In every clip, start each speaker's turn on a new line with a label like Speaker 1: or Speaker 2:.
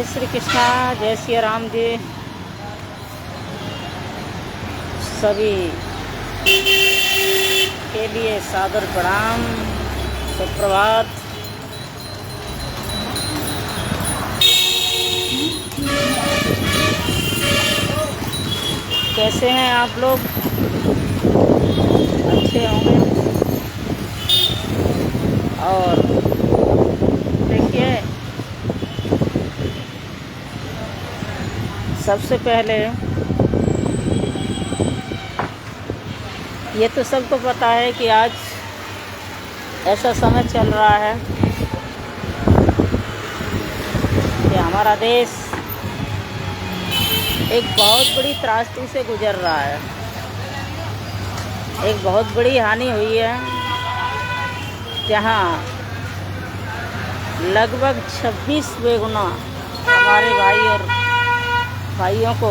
Speaker 1: जय श्री कृष्णा, जय श्री राम जी। सभी के लिए सादर प्रणाम, सुप्रभात। कैसे हैं आप लोग? अच्छे होंगे। और देखिए, सबसे पहले ये तो सबको पता है कि आज ऐसा समय चल रहा है कि हमारा देश एक बहुत बड़ी त्रासदी से गुजर रहा है। एक बहुत बड़ी हानि हुई है, जहाँ लगभग 26 बेगुनाह हमारे भाई और भाइयों को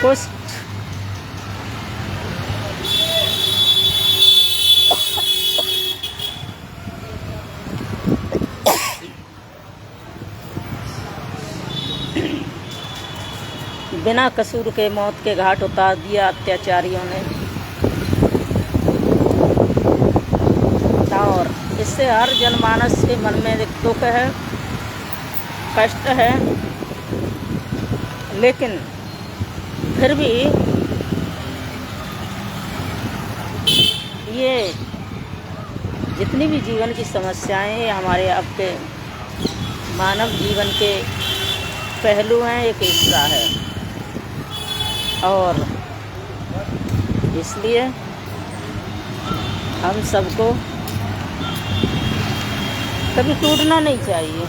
Speaker 1: कुछ बिना कसूर के मौत के घाट उतार दिया अत्याचारियों ने। और इससे हर जनमानस के मन में एक दुख है, कष्ट है, लेकिन फिर भी ये जितनी भी जीवन की समस्याएं, ये हमारे आपके मानव जीवन के पहलू हैं, एक हिस्सा है। और इसलिए हम सबको कभी टूटना नहीं चाहिए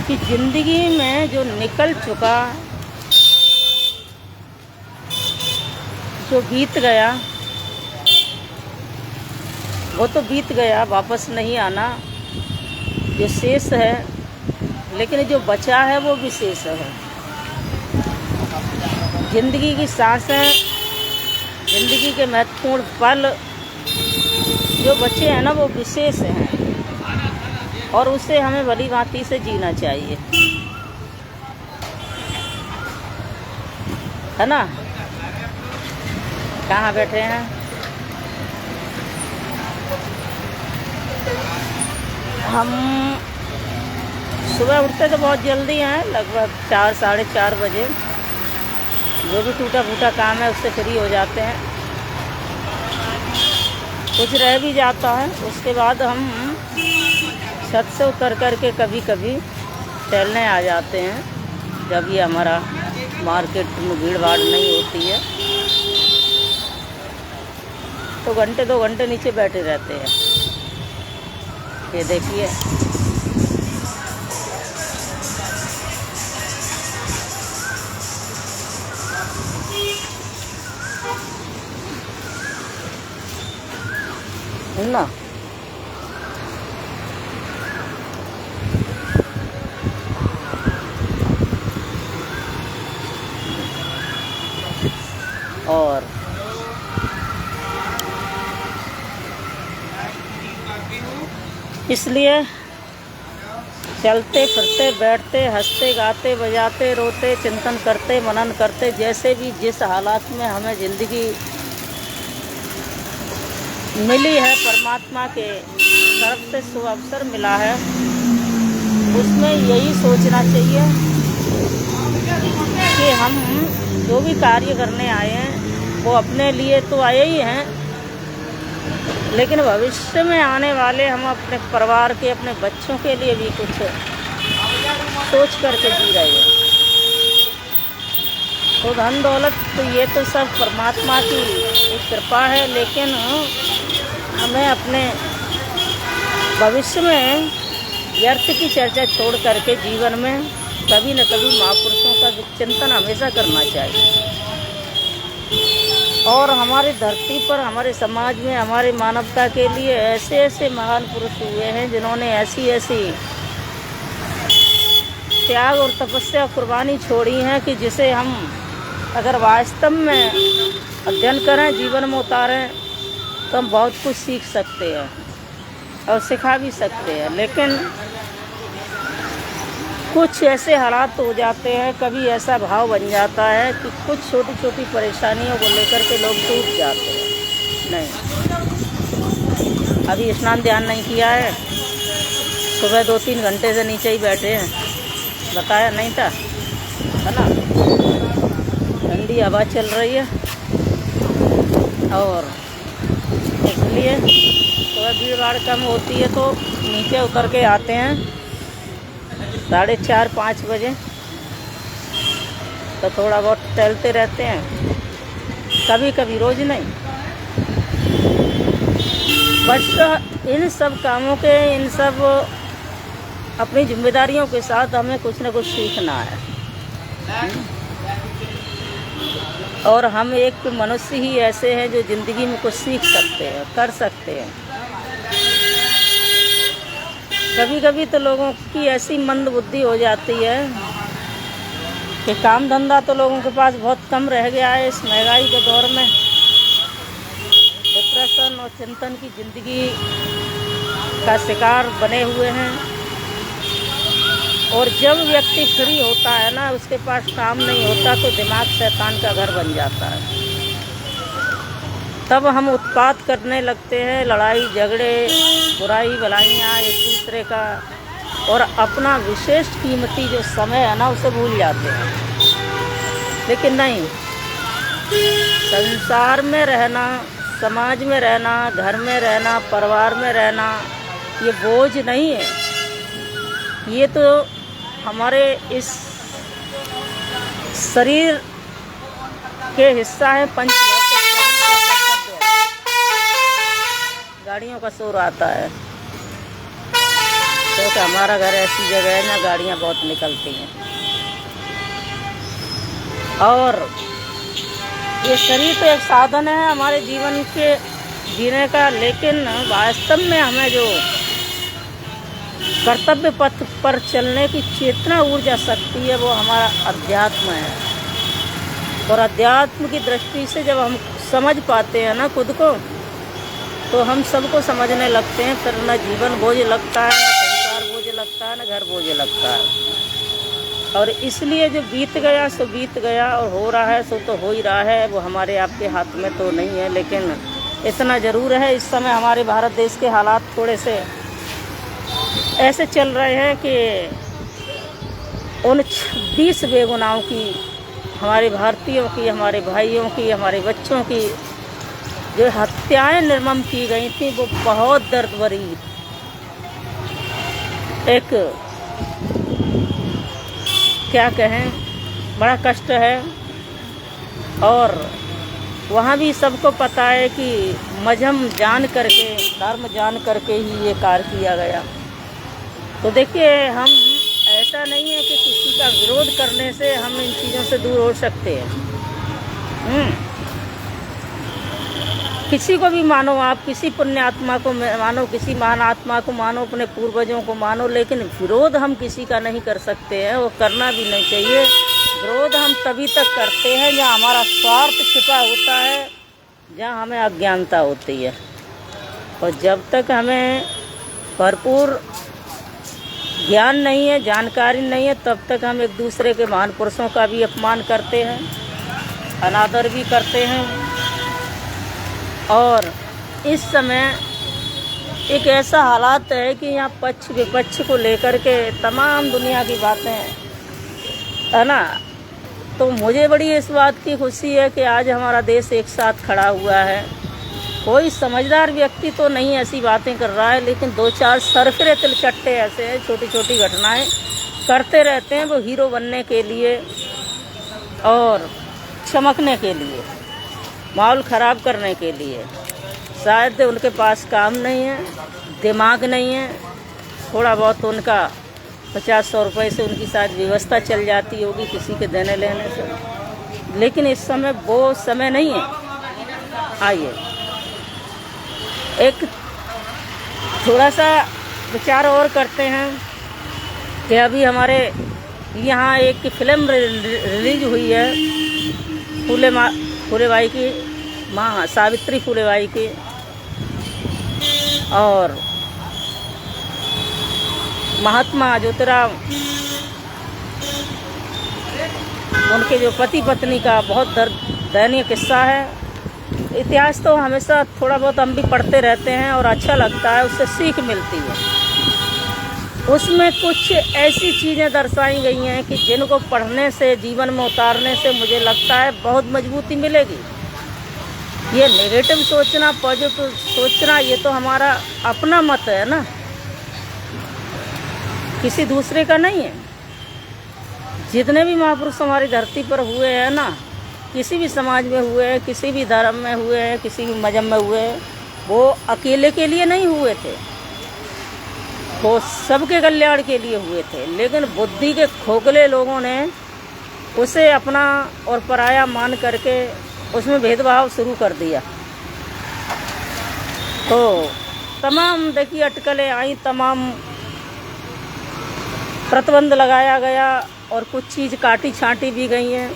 Speaker 1: कि ज़िंदगी में जो निकल चुका, जो बीत गया, वो तो बीत गया, वापस नहीं आना। जो शेष है, लेकिन जो बचा है वो भी शेष है। ज़िंदगी की सांसें, ज़िंदगी के महत्वपूर्ण पल जो बचे हैं ना, वो विशेष हैं और उसे हमें भली भांति से जीना चाहिए, है ना। कहाँ बैठे हैं? हम सुबह उठते तो बहुत जल्दी हैं, लगभग 4 साढ़े 4 बजे। जो भी टूटा फूटा काम है उससे फ्री हो जाते हैं। कुछ रह भी जाता है, उसके बाद हम छत से उतर कर के कभी कभी टहलने आ जाते हैं, जब ये हमारा मार्केट में भीड़ भाड़ नहीं होती है, तो घंटे 2 घंटे नीचे बैठे रहते हैं। ये देखिए, है ना। और इसलिए चलते फिरते, बैठते, हंसते, गाते, बजाते, रोते, चिंतन करते, मनन करते, जैसे भी जिस हालात में हमें ज़िंदगी मिली है, परमात्मा के तरफ से शुभ अवसर मिला है, उसमें यही सोचना चाहिए कि हम जो भी कार्य करने आए हैं वो अपने लिए तो आए ही हैं, लेकिन भविष्य में आने वाले हम अपने परिवार के, अपने बच्चों के लिए भी कुछ सोच करके जी रहे हैं। तो धन दौलत तो ये तो सब परमात्मा की एक कृपा है, लेकिन हमें अपने भविष्य में व्यर्थ की चर्चा छोड़ करके जीवन में कभी न कभी महापुरुषों का चिंतन हमेशा करना चाहिए। और हमारी धरती पर, हमारे समाज में, हमारे मानवता के लिए ऐसे ऐसे महान पुरुष हुए हैं जिन्होंने ऐसी ऐसी त्याग और तपस्या, कुर्बानी छोड़ी हैं कि जिसे हम अगर वास्तव में अध्ययन करें, जीवन में उतारें, तो हम बहुत कुछ सीख सकते हैं और सिखा भी सकते हैं। लेकिन कुछ ऐसे हालात हो जाते हैं, कभी ऐसा भाव बन जाता है कि कुछ छोटी छोटी परेशानियों को लेकर के लोग टूट जाते हैं। नहीं, अभी स्नान ध्यान नहीं किया है, सुबह 2-3 घंटे से नीचे ही बैठे हैं, बताया नहीं था, है ना। ठंडी हवा चल रही है और इसलिए सुबह भीड़ भाड़ कम होती है तो नीचे उतर के आते हैं 4:30-5 बजे, तो थोड़ा बहुत टहलते रहते हैं, कभी कभी रोज नहीं। बट इन सब कामों के, इन सब अपनी जिम्मेदारियों के साथ हमें कुछ न कुछ सीखना है। और हम एक मनुष्य ही ऐसे हैं जो ज़िंदगी में कुछ सीख सकते हैं, कर सकते हैं। कभी कभी तो लोगों की ऐसी मंद बुद्धि हो जाती है कि काम धंधा तो लोगों के पास बहुत कम रह गया है इस महंगाई के दौर में। डिप्रेशन और चिंतन की ज़िंदगी का शिकार बने हुए हैं। और जब व्यक्ति फ्री होता है ना, उसके पास काम नहीं होता, तो दिमाग शैतान का घर बन जाता है। तब हम उत्पात करने लगते हैं, लड़ाई झगड़े, बुराई भलाइयाँ एक दूसरे का, और अपना विशेष कीमती जो समय है ना, उसे भूल जाते हैं। लेकिन नहीं, संसार में रहना, समाज में रहना, घर में रहना, परिवार में रहना, ये बोझ नहीं है। ये तो हमारे इस शरीर के हिस्सा है। पंच गाड़ियों का शोर आता है, क्योंकि हमारा घर ऐसी जगह है ना, गाड़ियाँ बहुत निकलती हैं। और ये शरीर तो एक साधन है हमारे जीवन के जीने का, लेकिन वास्तव में हमें जो कर्तव्य पथ पर चलने की चेतना ऊर्जा शक्ति है, वो हमारा अध्यात्म है। और अध्यात्म की दृष्टि से जब हम समझ पाते हैं ना खुद को, तो हम सबको समझने लगते हैं। फिर न जीवन बोझ लगता है, न संसार बोझ लगता है, न घर बोझ लगता है। और इसलिए जो बीत गया सो बीत गया, और हो रहा है सो तो हो ही रहा है। वो हमारे आपके हाथ में तो नहीं है, लेकिन इतना ज़रूर है, इस समय हमारे भारत देश के हालात थोड़े से ऐसे चल रहे हैं कि उन 26 बेगुनाहों की, हमारे भारतीयों की, हमारे भाइयों की, हमारे बच्चों की जो हत्याएं निर्मम की गई थी, वो बहुत दर्द भरी एक, क्या कहें, बड़ा कष्ट है। और वहाँ भी सबको पता है कि मजहब जान करके, धर्म जान करके ही ये कार्य किया गया। तो देखिए, हम ऐसा नहीं है कि किसी का विरोध करने से हम इन चीज़ों से दूर हो सकते हैं। किसी को भी मानो, आप किसी पुण्य आत्मा को मानो, किसी महान आत्मा को मानो, अपने पूर्वजों को मानो, लेकिन विरोध हम किसी का नहीं कर सकते हैं, वो करना भी नहीं चाहिए। विरोध हम तभी तक करते हैं जहाँ हमारा स्वार्थ छिपा होता है, जहाँ हमें अज्ञानता होती है। और जब तक हमें भरपूर ज्ञान नहीं है, जानकारी नहीं है, तब तक हम एक दूसरे के महान पुरुषों का भी अपमान करते हैं, अनादर भी करते हैं। और इस समय एक ऐसा हालात है कि यहाँ पक्ष विपक्ष को लेकर के तमाम दुनिया की बातें है ना। तो मुझे बड़ी इस बात की खुशी है कि आज हमारा देश एक साथ खड़ा हुआ है। कोई समझदार व्यक्ति तो नहीं ऐसी बातें कर रहा है, लेकिन 2-4 सरफिरे तिलचट्टे ऐसे हैं, छोटी छोटी घटनाएं करते रहते हैं, वो हीरो बनने के लिए और चमकने के लिए, माहौल ख़राब करने के लिए। शायद उनके पास काम नहीं है, दिमाग नहीं है, थोड़ा बहुत उनका 50-100 रुपये से उनकी शायद व्यवस्था चल जाती होगी किसी के देने लेने से, लेकिन इस समय वो समय नहीं है। आइए एक थोड़ा सा विचार और करते हैं कि अभी हमारे यहाँ एक फिल्म रिलीज हुई है, फूलेबाई की माँ, सावित्री फूलेबाई की, और महात्मा ज्योतिराव उनके जो पति पत्नी का बहुत दयनीय किस्सा है। इतिहास तो हमेशा थोड़ा बहुत हम भी पढ़ते रहते हैं और अच्छा लगता है, उससे सीख मिलती है। उसमें कुछ ऐसी चीज़ें दर्शाई गई हैं कि जिनको पढ़ने से, जीवन में उतारने से मुझे लगता है बहुत मजबूती मिलेगी। ये नेगेटिव सोचना, पॉजिटिव सोचना, ये तो हमारा अपना मत है ना, किसी दूसरे का नहीं है। जितने भी महापुरुष हमारी धरती पर हुए हैं ना, किसी भी समाज में हुए हैं, किसी भी धर्म में हुए हैं, किसी भी मजहब में हुए हैं, वो अकेले के लिए नहीं हुए थे, वो सबके कल्याण के लिए हुए थे। लेकिन बुद्धि के खोखले लोगों ने उसे अपना और पराया मान करके उसमें भेदभाव शुरू कर दिया। तो तमाम देखिए अटकलें आई, तमाम प्रतिबंध लगाया गया और कुछ चीज़ काटी छाँटी भी गई हैं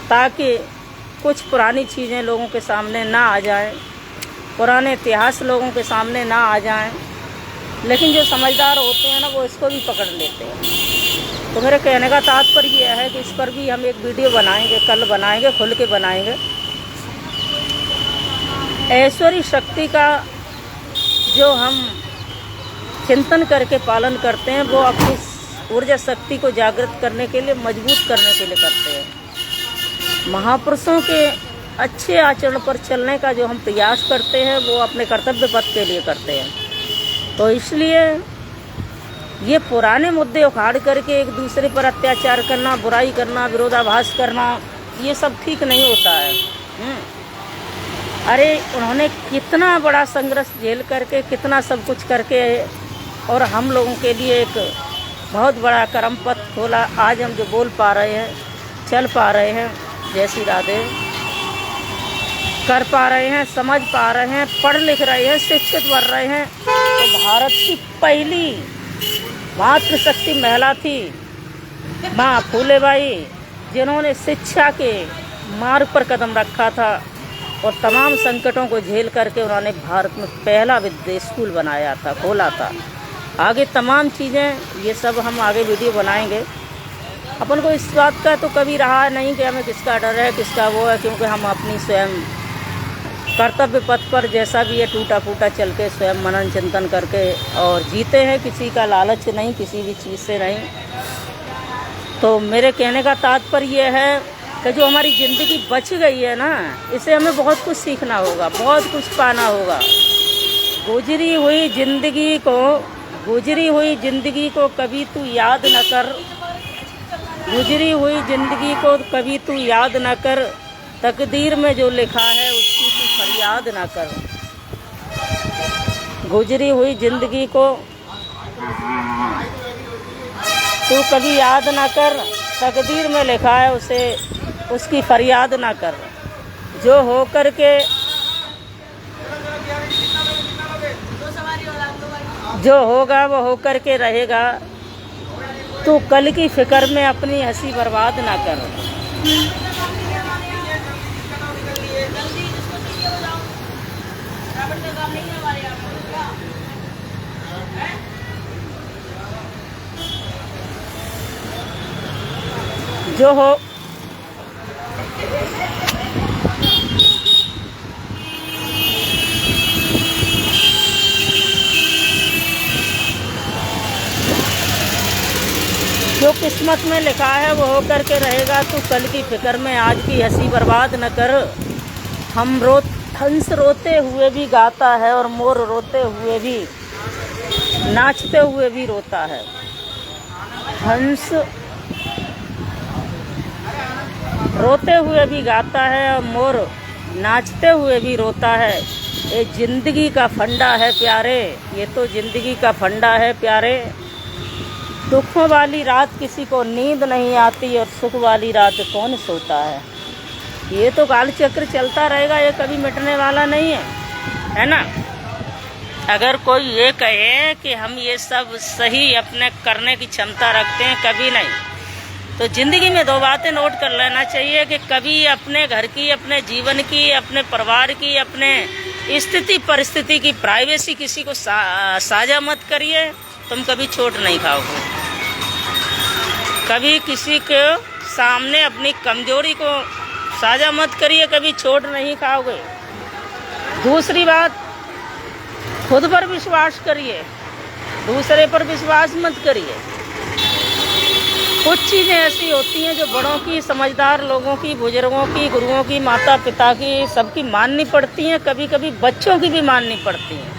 Speaker 1: ताकि कुछ पुरानी चीज़ें लोगों के सामने ना आ जाएं, पुराने इतिहास लोगों के सामने ना आ जाएं। लेकिन जो समझदार होते हैं ना, वो इसको भी पकड़ लेते हैं। तो मेरे कहने का तात्पर्य यह है कि इस पर भी हम एक वीडियो बनाएंगे, कल बनाएंगे, खुल के बनाएंगे। ऐश्वरी शक्ति का जो हम चिंतन करके पालन करते हैं, वो अपनी ऊर्जा शक्ति को जागृत करने के लिए, मजबूत करने के लिए करते हैं। महापुरुषों के अच्छे आचरण पर चलने का जो हम प्रयास करते हैं, वो अपने कर्तव्य पथ के लिए करते हैं। तो इसलिए ये पुराने मुद्दे उखाड़ करके एक दूसरे पर अत्याचार करना, बुराई करना, विरोधाभास करना, ये सब ठीक नहीं होता है। अरे उन्होंने कितना बड़ा संघर्ष झेल करके, कितना सब कुछ करके और हम लोगों के लिए एक बहुत बड़ा कर्म पथ खोला। आज हम जो बोल पा रहे हैं, चल पा रहे हैं, जय श्री राधे, कर पा रहे हैं, समझ पा रहे हैं, पढ़ लिख रहे हैं, शिक्षित बन रहे हैं। तो भारत की पहली मातृशक्ति महिला थी माँ फूलेबाई, जिन्होंने शिक्षा के मार्ग पर कदम रखा था और तमाम संकटों को झेल करके उन्होंने भारत में पहला विद्या स्कूल बनाया था, खोला था। आगे तमाम चीज़ें, ये सब हम आगे वीडियो बनाएंगे। अपन को इस बात का तो कभी रहा नहीं कि हमें किसका डर है, किसका वो है, क्योंकि हम अपनी स्वयं कर्तव्य पथ पर जैसा भी है टूटा फूटा चल के स्वयं मनन चिंतन करके और जीते हैं। किसी का लालच नहीं, किसी भी चीज़ से नहीं। तो मेरे कहने का तात्पर्य यह है कि जो हमारी ज़िंदगी बच गई है ना, इसे हमें बहुत कुछ सीखना होगा, बहुत कुछ पाना होगा। गुजरी हुई ज़िंदगी को कभी तू याद न कर, गुजरी हुई ज़िंदगी को कभी तू याद न कर, तकदीर में जो लिखा है उसकी तू फरियाद ना कर। गुजरी हुई ज़िंदगी को तू कभी याद ना कर, तकदीर में लिखा है उसे उसकी फरियाद ना कर। जो हो कर के जो होगा वो हो कर के रहेगा, तू कल की फिक्र में अपनी हंसी बर्बाद ना कर। जो हो जो किस्मत में लिखा है वो हो कर के रहेगा, तू कल की फिक्र में आज की हंसी बर्बाद न कर। हंस रोते हुए भी गाता है और मोर रोते हुए भी, नाचते हुए भी रोता है। हंस रोते हुए भी गाता है और मोर नाचते हुए भी रोता है। ये जिंदगी का फंडा है प्यारे, ये तो जिंदगी का फंडा है प्यारे। दुखों वाली रात किसी को नींद नहीं आती और सुख वाली रात कौन सोता है। ये तो काल चक्र चलता रहेगा, ये कभी मिटने वाला नहीं है ना। अगर कोई ये कहे कि हम ये सब सही अपने करने की क्षमता रखते हैं, कभी नहीं। तो ज़िंदगी में दो बातें नोट कर लेना चाहिए कि कभी अपने घर की, अपने जीवन की, अपने परिवार की, अपने स्थिति परिस्थिति की प्राइवेसी किसी को साझा मत करिए, तुम कभी चोट नहीं खाओगे। कभी किसी को सामने अपनी कमजोरी को साझा मत करिए, कभी चोट नहीं खाओगे। दूसरी बात, खुद पर विश्वास करिए, दूसरे पर विश्वास मत करिए। कुछ चीज़ें ऐसी होती हैं जो बड़ों की, समझदार लोगों की, बुजुर्गों की, गुरुओं की, माता पिता की, सबकी माननी पड़ती हैं, कभी कभी बच्चों की भी माननी पड़ती हैं।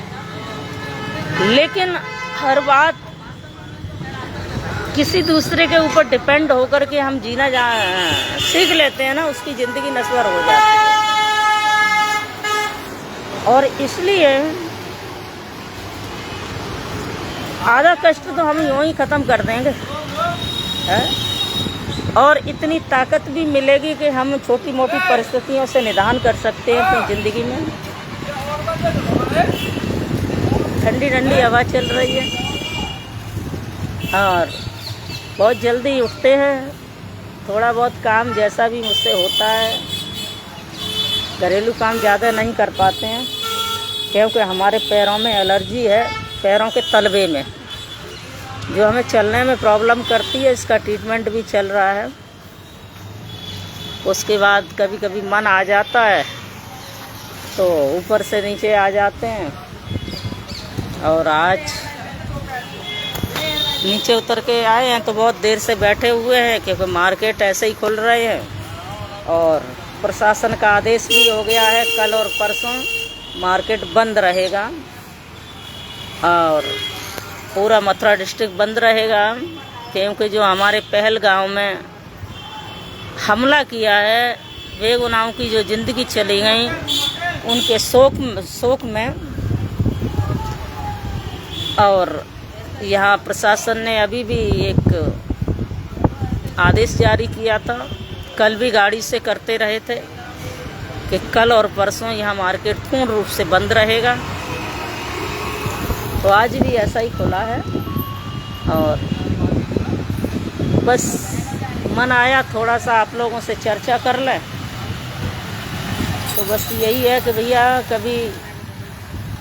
Speaker 1: लेकिन हर बात किसी दूसरे के ऊपर डिपेंड होकर के हम जीना सीख लेते हैं ना, उसकी ज़िंदगी नश्वर हो जाती है। और इसलिए आधा कष्ट तो हम यूँ ही ख़त्म कर देंगे है? और इतनी ताकत भी मिलेगी कि हम छोटी मोटी परिस्थितियों से निदान कर सकते हैं अपनी ज़िंदगी में। ठंडी ठंडी हवा चल रही है और बहुत जल्दी उठते हैं। थोड़ा बहुत काम जैसा भी मुझसे होता है, घरेलू काम ज़्यादा नहीं कर पाते हैं क्योंकि हमारे पैरों में एलर्जी है, पैरों के तलवे में, जो हमें चलने में प्रॉब्लम करती है। इसका ट्रीटमेंट भी चल रहा है। उसके बाद कभी कभी मन आ जाता है तो ऊपर से नीचे आ जाते हैं। और आज नीचे उतर के आए हैं तो बहुत देर से बैठे हुए हैं क्योंकि मार्केट ऐसे ही खुल रहे हैं और प्रशासन का आदेश भी हो गया है, कल और परसों मार्केट बंद रहेगा और पूरा मथुरा डिस्ट्रिक्ट बंद रहेगा। क्योंकि जो हमारे पहलगांव में हमला किया है, बेगुनाहों की जो ज़िंदगी चली गई, उनके शोक में। और यहाँ प्रशासन ने अभी भी एक आदेश जारी किया था, कल भी गाड़ी से करते रहे थे कि कल और परसों यहाँ मार्केट पूर्ण रूप से बंद रहेगा। तो आज भी ऐसा ही खुला है और बस मन आया थोड़ा सा आप लोगों से चर्चा कर लें। तो बस यही है कि भैया कभी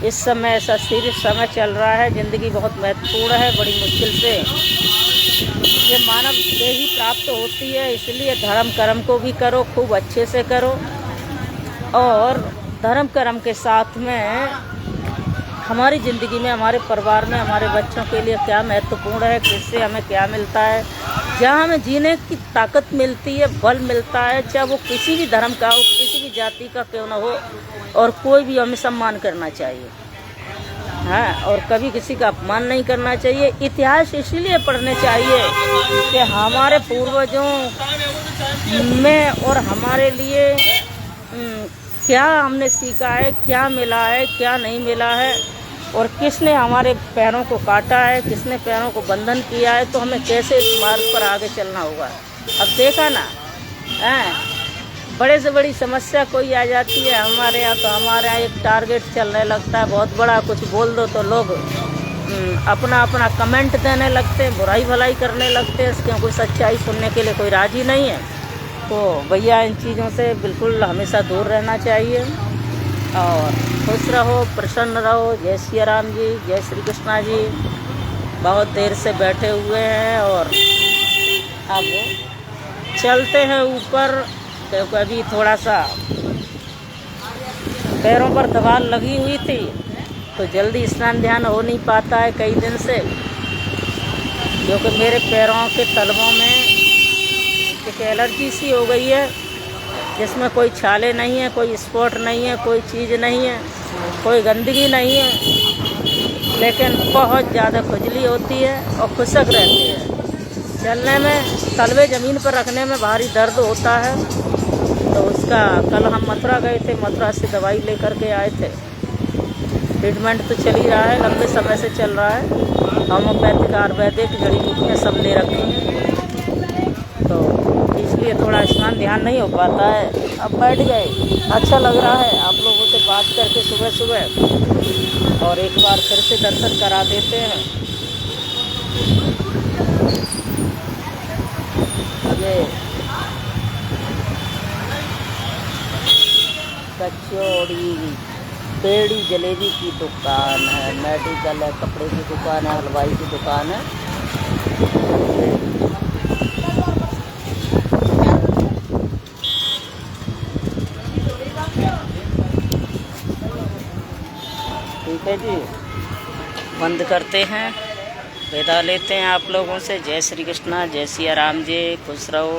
Speaker 1: इस समय ऐसा सीरियस समय चल रहा है, ज़िंदगी बहुत महत्वपूर्ण है, बड़ी मुश्किल से ये मानव देही प्राप्त होती है। इसलिए धर्म कर्म को भी करो, खूब अच्छे से करो। और धर्म कर्म के साथ में हमारी ज़िंदगी में, हमारे परिवार में, हमारे बच्चों के लिए क्या महत्वपूर्ण है, किससे हमें क्या मिलता है, जहाँ हमें जीने की ताकत मिलती है, बल मिलता है, चाहे वो किसी भी धर्म का हो, किसी भी जाति का क्यों ना हो, और कोई भी हमें सम्मान करना चाहिए। हाँ, और कभी किसी का अपमान नहीं करना चाहिए। इतिहास इसलिए पढ़ने चाहिए कि हमारे पूर्वजों में और हमारे लिए क्या हमने सीखा है, क्या मिला है, क्या नहीं मिला है, और किसने हमारे पैरों को काटा है, किसने पैरों को बंधन किया है, तो हमें कैसे इस मार्ग पर आगे चलना होगा। अब देखा ना, बड़े से बड़ी समस्या कोई आ जाती है हमारे यहाँ, तो हमारे यहाँ एक टारगेट चलने लगता है बहुत बड़ा। कुछ बोल दो तो लोग अपना अपना कमेंट देने लगते हैं, बुराई भलाई करने लगते हैं, क्योंकि सच्चाई सुनने के लिए कोई राजी नहीं है। तो भैया इन चीज़ों से बिल्कुल हमेशा दूर रहना चाहिए और खुश रहो, प्रसन्न रहो। जय श्री राम जी, जय श्री कृष्णा जी। बहुत देर से बैठे हुए हैं और अब चलते हैं ऊपर, क्योंकि अभी थोड़ा सा पैरों पर दबाव लगी हुई थी तो जल्दी स्नान ध्यान हो नहीं पाता है कई दिन से, क्योंकि मेरे पैरों के तलवों में एक एलर्जी सी हो गई है, जिसमें कोई छाले नहीं है, कोई स्पॉट नहीं है, कोई चीज़ नहीं है, कोई गंदगी नहीं है, लेकिन बहुत ज़्यादा खुजली होती है और खुशक रहती है। चलने में, तलवे ज़मीन पर रखने में भारी दर्द होता है। तो उसका कल हम मथुरा गए थे, मथुरा से दवाई लेकर के आए थे। ट्रीटमेंट तो चल ही रहा है, लंबे समय से चल रहा है। होम्योपैथिक, आयुर्वेदिक, जड़ी बूटियाँ सब ले रखी हैं, तो इसलिए थोड़ा स्नान ध्यान नहीं हो पाता है। अब बैठ गए, अच्छा लग रहा है आप लोगों से बात करके सुबह सुबह, और एक बार फिर से दर्शन करा देते हैं। ये कचौड़ी, पेड़ी, जलेबी की दुकान है, मेडिकल है, कपड़े की दुकान है, हलवाई की दुकान है। ठीक है जी, बंद करते हैं, विदा लेते हैं आप लोगों से। जय श्री कृष्णा, जय सिया राम जी, खुश रहो।